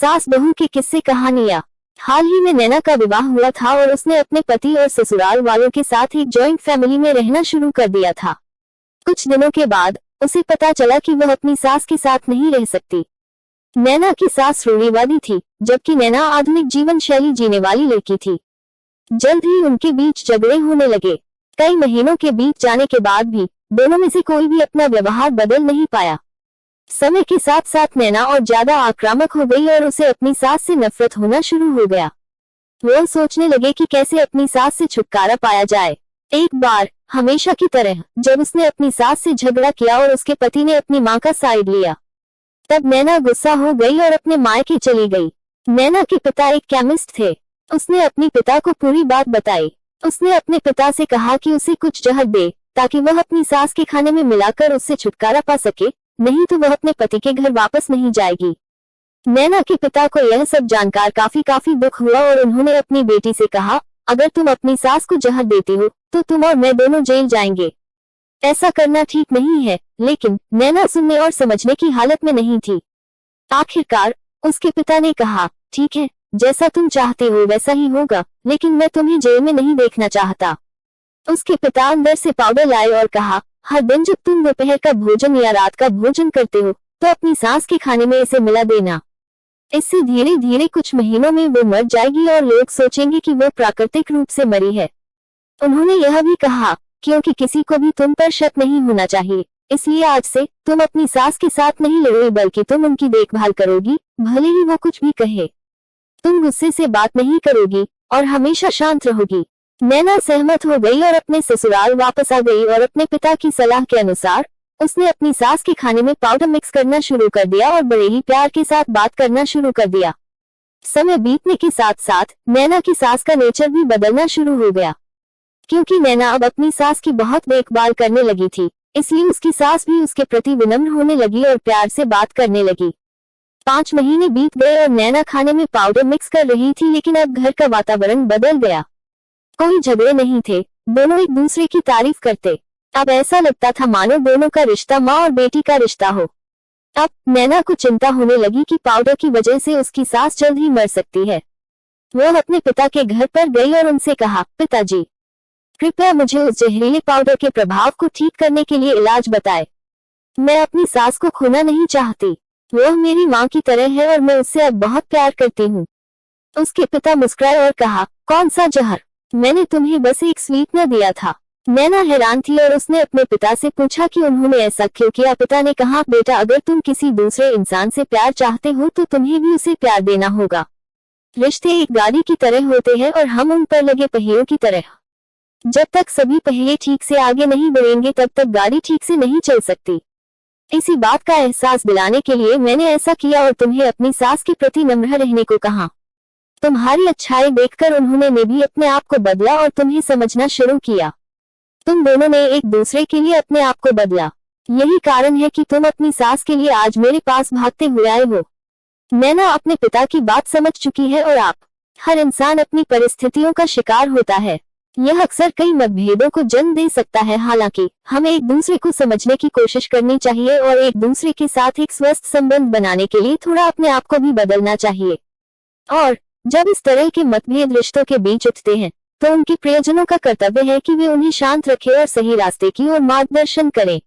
सास बहू के किस्से कहानियाँ। हाल ही में नैना का विवाह हुआ था और उसने अपने पति और ससुराल वालों के साथ एक जॉइंट फैमिली में रहना शुरू कर दिया था। कुछ दिनों के बाद उसे पता चला कि वह अपनी सास के साथ नहीं रह सकती। नैना की सास रूढ़िवादी थी, जबकि नैना आधुनिक जीवन शैली जीने वाली लड़की थी। जल्द ही उनके बीच झगड़े होने लगे। कई महीनों के बीत जाने के बाद भी दोनों में से कोई भी अपना व्यवहार बदल नहीं पाया। समय के साथ साथ नैना और ज्यादा आक्रामक हो गई और उसे अपनी सास से नफरत होना शुरू हो गया। वो सोचने लगे कि कैसे अपनी सास से छुटकारा पाया जाए। एक बार हमेशा की तरह जब उसने अपनी सास से झगड़ा किया और उसके पति ने अपनी मां का साइड लिया, तब नैना गुस्सा हो गई और अपने मायके चली गई। नैना के पिता एक केमिस्ट थे। उसने अपने पिता को पूरी बात बताई। उसने अपने पिता से कहा कि उसे कुछ जहर दे ताकि वह अपनी सास के खाने में मिलाकर उससे छुटकारा पा सके, नहीं तो वह अपने पति के घर वापस नहीं जाएगी। नैना के पिता को यह सब जानकर काफी दुख हुआ और उन्होंने अपनी बेटी से कहा, अगर तुम अपनी सास को जहर देती हो तो तुम और मैं दोनों जेल जाएंगे। ऐसा करना ठीक नहीं है, लेकिन नैना सुनने और समझने की हालत में नहीं थी। आखिरकार उसके पिता ने कहा, ठीक है, जैसा तुम चाहते हो वैसा ही होगा, लेकिन मैं तुम्हें जेल में नहीं देखना चाहता। उसके पिता अंदर से पाउडर लाए और कहा, हर दिन जब तुम दोपहर का भोजन या रात का भोजन करते हो तो अपनी सास के खाने में इसे मिला देना। इससे धीरे धीरे कुछ महीनों में वो मर जाएगी और लोग सोचेंगे कि वो प्राकृतिक रूप से मरी है। उन्होंने यह भी कहा, क्योंकि किसी को भी तुम पर शक नहीं होना चाहिए, इसलिए आज से तुम अपनी सास के साथ नहीं लड़ोगी बल्कि तुम उनकी देखभाल करोगी, भले ही वो कुछ भी कहे। तुम गुस्से से बात नहीं करोगी और हमेशा शांत रहोगी। नैना सहमत हो गई और अपने ससुराल वापस आ गई और अपने पिता की सलाह के अनुसार उसने अपनी सास के खाने में पाउडर मिक्स करना शुरू कर दिया और बड़े ही प्यार के साथ बात करना शुरू कर दिया। समय बीतने के साथ साथ नैना की सास का नेचर भी बदलना शुरू हो गया। क्योंकि नैना अब अपनी सास की बहुत देखभाल करने लगी थी, इसलिए उसकी सास भी उसके प्रति विनम्र होने लगी और प्यार से बात करने लगी। 5 महीने बीत गए और नैना खाने में पाउडर मिक्स कर रही थी, लेकिन अब घर का वातावरण बदल गया। कोई झगड़े नहीं थे, दोनों एक दूसरे की तारीफ करते। अब ऐसा लगता था मानो दोनों का रिश्ता माँ और बेटी का रिश्ता हो। अब नैना को चिंता होने लगी कि पाउडर की वजह से उसकी सास जल्द ही मर सकती है। वह अपने पिता के घर पर गई और उनसे कहा, पिताजी, कृपया मुझे उस जहरीले पाउडर के प्रभाव को ठीक करने के लिए इलाज बताएं। मैं अपनी सास को खोना नहीं चाहती। वह मेरी माँ की तरह है और मैं उससे अब बहुत प्यार करती हूँ। उसके पिता मुस्कुराए और कहा, कौन सा जहर? मैंने तुम्हें बस एक स्वीटनर दिया था। नैना हैरान थी और उसने अपने पिता से पूछा कि उन्होंने ऐसा क्यों किया। पिता ने कहा, बेटा, अगर तुम किसी दूसरे इंसान से प्यार चाहते हो तो तुम्हें भी उसे प्यार देना होगा। रिश्ते एक गाड़ी की तरह होते हैं और हम उन पर लगे पहियों की तरह। जब तक सभी पहिए ठीक से आगे नहीं बढ़ेंगे तब तक गाड़ी ठीक से नहीं चल सकती। इसी बात का एहसास दिलाने के लिए मैंने ऐसा किया और तुम्हें अपनी सास के प्रति नम्र रहने को कहा। तुम्हारी अच्छाई देखकर उन्होंने भी अपने आप को बदला और तुम्हें समझना शुरू किया। तुम दोनों ने एक दूसरे के लिए अपने आप को बदला। यही कारण है कि तुम अपनी सास के लिए आज मेरे पास भागते हुए आए हो। नैना अपने पिता की बात समझ चुकी है और आप हर इंसान अपनी परिस्थितियों का शिकार होता है। यह अक्सर कई मतभेदों को जन्म दे सकता है। हालांकि हमें एक दूसरे को समझने की कोशिश करनी चाहिए और एक दूसरे के साथ एक स्वस्थ संबंध बनाने के लिए थोड़ा अपने आप को भी बदलना चाहिए। और जब इस तरह के मतभेद रिश्तों के बीच उठते हैं तो उनके प्रियजनों का कर्तव्य है कि वे उन्हें शांत रखें और सही रास्ते की ओर मार्गदर्शन करें।